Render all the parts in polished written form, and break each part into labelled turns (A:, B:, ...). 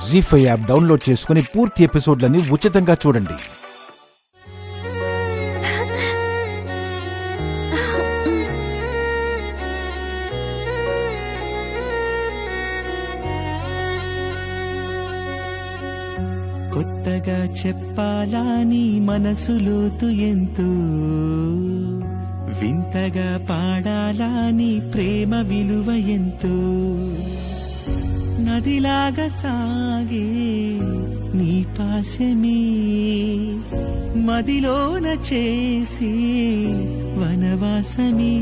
A: జీ5 app download చేసుకుని పూర్తి ఎపిసోడ్లని ఉచితంగా చూడండి.
B: కొత్తగా చెప్పాలా నీ మనసులోతు ఎంతో, వింతగా పాడాలా నీ ప్రేమ విలువ ఎంతో, నదిలాగా సాగే నీ పాశమే మదిలోన చేసి వనవాసమే.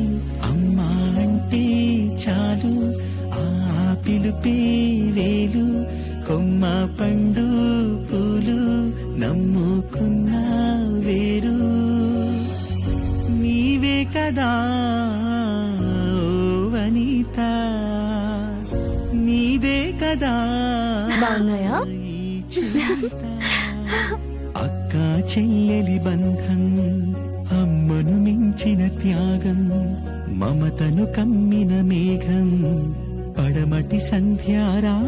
B: అమ్మా అంటే చాలు ఆ పిలుపే వేలు, కొమ్మ పండు పూలు నమ్ముకున్న వేరు నీవే కదా వనిత, నీదే కదా అక్క చెల్లెలి బంధం, అమ్మను మించిన త్యాగం, మమతను కమ్మిన మేఘం, పడమటి సంధ్యారాగం.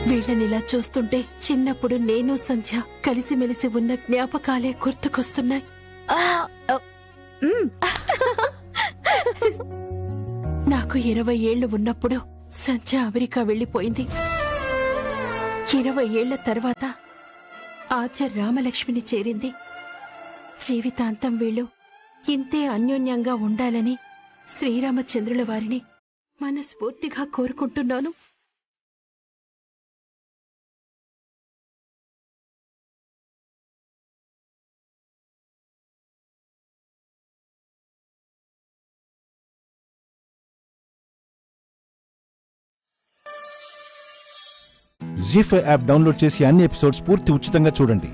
C: వీళ్ళనిలా చూస్తుంటే చిన్నప్పుడు నేను సంధ్య కలిసిమెలిసి ఉన్న జ్ఞాపకాలే గుర్తుకొస్తున్నాయి. నాకు 20 ఏళ్లు ఉన్నప్పుడు సంధ్య అమెరికా వెళ్లిపోయింది. 20 ఏళ్ల తర్వాత ఆచార్య రామలక్ష్మిని చేరింది. జీవితాంతం వీళ్ళు ఇంతే అన్యోన్యంగా ఉండాలని శ్రీరామచంద్రుల వారిని మనస్ఫూర్తిగా కోరుకుంటున్నాను.
A: జీ5 యాప్ డౌన్లోడ్ చేసి అన్ని ఎపిసోడ్స్ పూర్తి ఉచితంగా చూడండి.